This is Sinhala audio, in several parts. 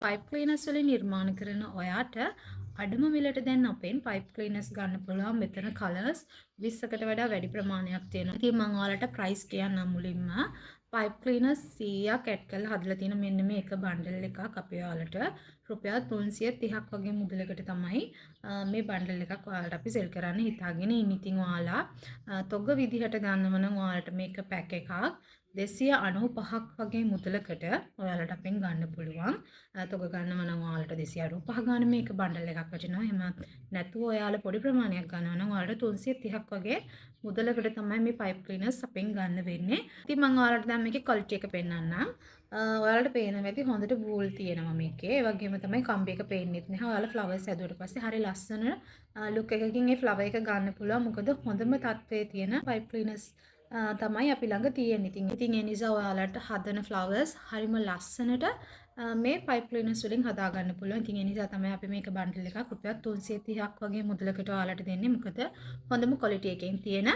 පයිප් ක්ලීනර්ස් වලින් නිර්මාණ කරන ඔයාට අඩුම මිලට දැන් අපෙන් පයිප් ක්ලීනර්ස් ගන්න පුළුවන්. මෙතන කලර්ස් 20කට වඩා වැඩි ප්‍රමාණයක් තියෙනවා. ඉතින් මම ඔයාලට ප්‍රයිස් කියන්නම් මුලින්ම. පයිප් ක්ලීනර්ස් 100ක් ඇඩ් කරලා හදලා තියෙන මෙන්න මේ එක බන්ඩල් එකක් අපි ඔයාලට රුපියල් 330ක් වගේ මුදලකට තමයි මේ බන්ඩල් එකක් ඔයාලට අපි සෙල් කරන්න හිතාගෙන ඉන්නේ. ඉතින් ඔයාලා තොග විදිහට ගන්නව නම් ඔයාලට මේක පැක් එකක් 295ක් වගේ මුදලකට ඔයාලට අපෙන් ගන්න පුළුවන්. තොග ගන්නව නම් ඔයාලට 295 ගන්න මේක බන්ඩල් එකක් වටිනවා. එහෙම නැතුව ඔයාලා පොඩි ප්‍රමාණයක් ගන්නවා නම් ඔයාලට 330ක් වගේ මුදලකට තමයි මේ පයිප් ක්ලීනර්ස් අපෙන් ගන්න වෙන්නේ. ඉතින් මම ඔයාලට දැන් මේකේ ක්වලිටි එක පෙන්නන්නම්. ඔයාලට පේනවා ඇති හොඳට වූල් තියෙනවා මේකේ. ඒ වගේම තමයි කම්බි එක පේන්නෙත් නැහැ. ඔයාලා ෆ්ලවර්ස් හැදුවට පස්සේ හරිය ලස්සන ලුක් එකකින් මේ ෆ්ලවර් එක ගන්න පුළුවන්. මොකද හොඳම තත්ත්වයේ තියෙන පයිප් ක්ලීනර්ස් තමයි අපි ළඟ තියෙන්නේ. ඉතින් ඒ නිසා ඔයාලට හදන ෆ්ලවර්ස් හරිම ලස්සනට මේ පයිප් ක්ලීනර්ස් වලින් හදා ගන්න පුළුවන්. ඉතින් ඒ නිසා තමයි අපි මේක බන්ඩල් එකක් රුපියල් 330ක් වගේ මුදලකට ඔයාලට දෙන්නේ. මොකද හොඳම ක්වොලිටි එකකින් තියෙන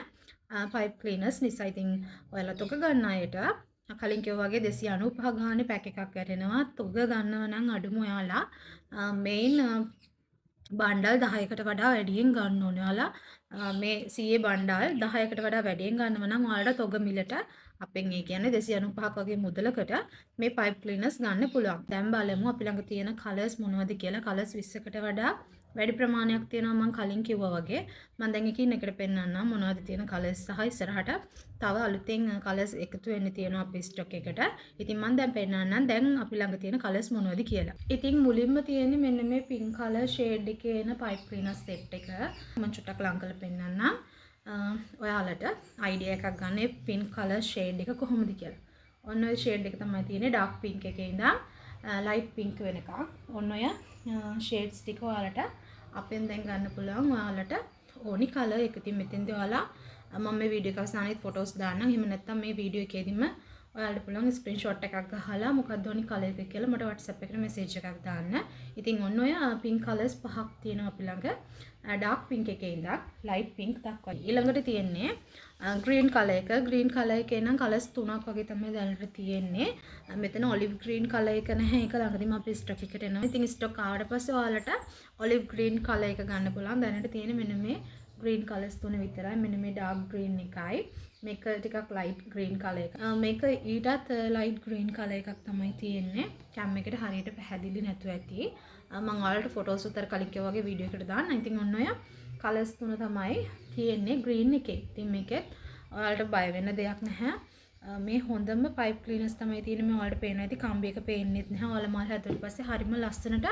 පයිප් ක්ලීනර්ස් නිසා. ඉතින් ඔයාලා තොග ගන්න අයට කලින් කිව්වා වගේ 295 ගානේ පැක් එකක් වැටෙනවා. තොග ගන්නව නම් අඩුම ඔයාලා මේන් බණ්ඩල් 10කට වඩා වැඩියෙන් ගන්න ඕනේ. ඔයාලා මේ 100 බණ්ඩල් 10කට වඩා වැඩියෙන් ගන්නව නම් ඔයාලට තොග මිලට අපෙන් ඒ කියන්නේ 295ක් වගේ මුදලකට මේ පයිප් ක්ලීනර්ස් ගන්න පුළුවන්. දැන් බලමු අපි ළඟ තියෙන කලර්ස් මොනවද කියලා. කලර්ස් 20කට වඩා වැඩි ප්‍රමාණයක් තියෙනවා මම කලින් කිව්වා වගේ. මම දැන් එකින් එකට පෙන්නන්නම් මොනවද තියෙන කලර්ස් සහ ඉස්සරහට තව අලුතෙන් කලර්ස් එකතු වෙන්න තියෙනවා අපේ ස්ටොක් එකට. ඉතින් මම දැන් පෙන්නන්නම් දැන් අපි ළඟ තියෙන කලර්ස් මොනවද කියලා. ඉතින් මුලින්ම තියෙන්නේ මෙන්න මේ පින්ක් කලර් ෂේඩ් එකේ එන පයිප් ක්ලීනර් සෙට් එක. මම චුට්ටක් ලං කරලා පෙන්නන්නම්. ඔයාලට අයිඩියා එකක් ගන්න පින්ක් කලර් ෂේඩ් එක කොහොමද කියලා. ඔන්න ඔය ෂේඩ් එක තමයි තියෙන්නේ ඩාර්ක් පින්ක් එකේ ඉඳන් ලයිට් පින්ක් වෙනකම්. ඔන්න ඔය ෂේඩ්ස් ටික ඔයාලට අපෙන් දැන් ගන්න පුළුවන්. ඔයාලට ඕනි කලර් එක. ඉතින් මෙතෙන්දී ඔයාලා මම මේ වීඩියෝ එක අවසානයේත් ෆොටෝස් දාන්නම්. එහෙම නැත්නම් මේ වීඩියෝ එකේදීම ඔයාලට පුළුවන් ස්ක්‍රීන්ෂොට් එකක් ගහලා මොකක්ද ඕනි කලර් එක කියලා මට WhatsApp එකට මෙසේජ් එකක් දාන්න. ඉතින් ඔන්න ඔය පින්ක් කලර්ස් පහක් තියෙනවා අපි ළඟ. ඩාර්ක් පින්ක් එකේ ඉඳන් ලයිට් පින්ක් දක්වා. ඊළඟට තියෙන්නේ ග්‍රීන් කලර් එක. ග්‍රීන් කලර් එකේ නම් කලර්ස් තුනක් වගේ තමයි දැනට තියෙන්නේ. මෙතන ඔලිව් ග්‍රීන් කලර් එක නැහැ. ඒක ළඟදීම අපි ස්ටොක් එකට එනවා. ඉතින් ස්ටොක් ආවට පස්සේ ඔයාලට ඔලිව් ග්‍රීන් කලර් එක ගන්න පුළුවන්. දැනට තියෙන්නේ මෙන්න මේ ග්‍රීන් කලර්ස් තුන විතරයි. මෙන්න මේ ඩාර්ක් ග්‍රීන් එකයි. මේක ටිකක් ලයිට් ග්‍රීන් කලර් එක. මේක ඊටත් ලයිට් ග්‍රීන් කලර් එකක් තමයි තියෙන්නේ. කැම් එකට හරියට පැහැදිලි නැතුව ඇති. මම ඔයාලට ෆොටෝස් උතර කලින් කිව්වා වගේ වීඩියෝ එකට දාන්න. ඉතින් ඔන්න ඔය කලර්ස් තුන තමයි තියෙන්නේ ග්‍රීන් එකේ. ඉතින් මේකෙත් ඔයාලට බය වෙන්න දෙයක් නැහැ. මේ හොඳම පයිප් ක්ලීනර්ස් තමයි තියෙන්නේ. මේ ඔයාලට පේනවා ඇති කම්බි එක පේන්නෙත් නැහැ. ඔයාලා මාල් හැදුවට පස්සේ හරිම ලස්සනට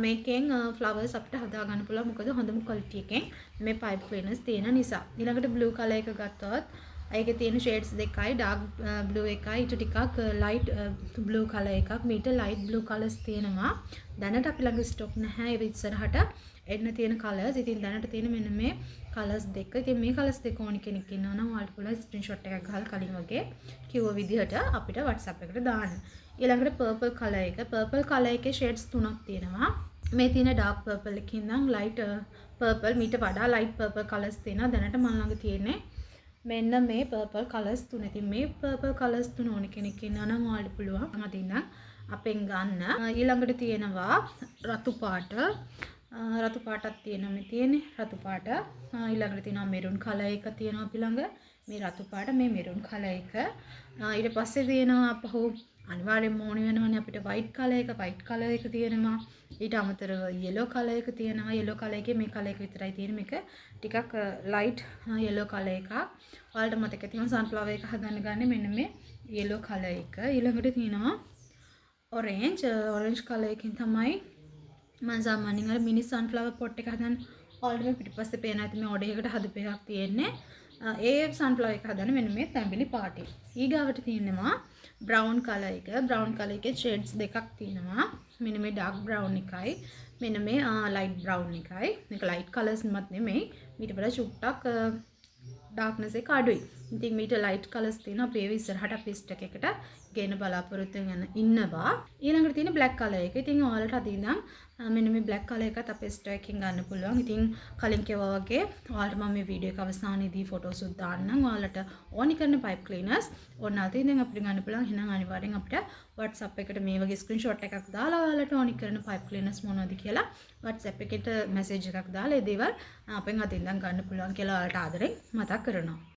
මේකෙන් ෆ්ලවර්ස් අපිට හදා ගන්න පුළුවන්. මොකද හොඳම ක්වොලිටි එකෙන් මේ පයිප් ක්ලීනර්ස් තියෙන නිසා. ඊළඟට බ්ලූ කලර් එක ගත්තොත් ඒකේ තියෙන ෂේඩ්ස් දෙකයි ඩාර්ක් බ්ලූ එකයි ඊට ටිකක් ලයිට් බ්ලූ කලර් එකක්. මීට ලයිට් බ්ලූ කලර්ස් තියෙනවා. දැනට අපි ළඟ ස්ටොක් නැහැ. ඒ ඉස්සරහට එන්න තියෙන කලර්ස්. ඉතින් දැනට තියෙන මෙන්න මේ කලර්ස් දෙක. ඉතින් මේ කලර්ස් දෙක ඕනි කෙනෙක් ඉන්නවා නම් ඔයාලට පුළුවන් ස්ක්‍රීන්ෂොට් එකක් ගහලා කලින් වගේ කිව්ව විදිහට අපිට WhatsApp එකට දාන්න. ඊළඟට පර්පල් කලර් එක. පර්පල් කලර් එකේ ෂේඩ්ස් තුනක් තියෙනවා. මේ තියෙන ඩාර්ක් පර්පල් එකකින් ඉඳන් ලයිට් පර්පල් මීට වඩා ලයිට් පර්පල් කලර්ස් තියෙනවා. දැනට මම ළඟ තියෙන්නේ මෙන්න මේ පර්පල් කලර්ස් තුන. ඉතින් මේ පර්පල් කලර්ස් තුන ඕනි කෙනෙක් ඉන්නවා නම් ඔයාලට පුළුවන් අදින්න අපෙන් ගන්න. ඊළඟට තියෙනවා රතු පාට. රතු පාටක් තියෙනවා මේ තියෙන්නේ රතු පාට. ඊළඟට තියෙනවා මෙරුන් කලර් එක තියෙනවා අපි ළඟ. මේ රතු පාට මේ මෙරුන් කලර් එක. ඊට පස්සේ තියෙනවා අපහු අනිවාර්යෙන්ම ඕනි වෙනවනේ අපිට white කලර් එක. white කලර් එක තියෙනවා. ඊට අමතරව yellow කලර් එක තියෙනවා. yellow කලර් එකේ මේ කලර් එක විතරයි තියෙන්නේ. මේක ටිකක් light yellow කලර් එකක්. ඔයාලට මතක තියෙනවා sunflower එක හදන්න ගන්නේ මෙන්න මේ yellow කලර් එක. ඊළඟට තියෙනවා orange කලර් එකකින් තමයි මම සාමාන්‍යයෙන් අර මිනි sunflower pot එක හදන්න. ඔයාලට මේ පිටිපස්සේ පේන ඇති මේ ඔඩේ එකට හදපු එකක් තියෙන්නේ. ඒ sunflower එක හදන්න මෙන්න මේ තැඹිලි පාටේ. ඊගාවට තියෙනවා brown කලර් එක. brown කලර් එකේ shades දෙකක් තියෙනවා. මෙන්න මේ dark brown එකයි මෙන්න මේ light brown එකයි. මේක light colors නෙමත් නෙමෙයි. ඊට වඩා චුට්ටක් darkness එක අඩුයි. ඉතින් මීට ලයිට් කලර්ස් තියෙනවා. අපි ඒව ඉස්සරහට අපි ස්ටොක් එකට ගේන බලාපොරොත්තු වෙන ඉන්නවා. ඊළඟට තියෙන බ්ලැක් කලර් එක. ඉතින් ඔයාලට අද ඉඳන් මෙන්න මේ බ්ලැක් කලර් එකත් අපේ ස්ටොක් එකකින් ගන්න පුළුවන්. ඉතින් කලින් කිව්වා වගේ ඔයාලට මම මේ වීඩියෝ එක අවසානයේදී ෆොටෝස් උත් දාන්නම්. ඔයාලට ඕනි කරන පයිප් ක්ලීනර්ස් ඕන නැති ඉතින් අපිට ගන්න පුළුවන්. එහෙනම් අනිවාර්යෙන් අපිට WhatsApp එකට මේ වගේ ස්ක්‍රීන්ෂොට් එකක් දාලා ඔයාලට ඕනි කරන පයිප් ක්ලීනර්ස් මොනවද කියලා WhatsApp එකට මැසේජ් එකක් දාලා ඒ දේවල් අපෙන් අද ඉඳන් ගන්න පුළුවන් කියලා ඔයාලට ආදරෙන් මතක් කරනවා.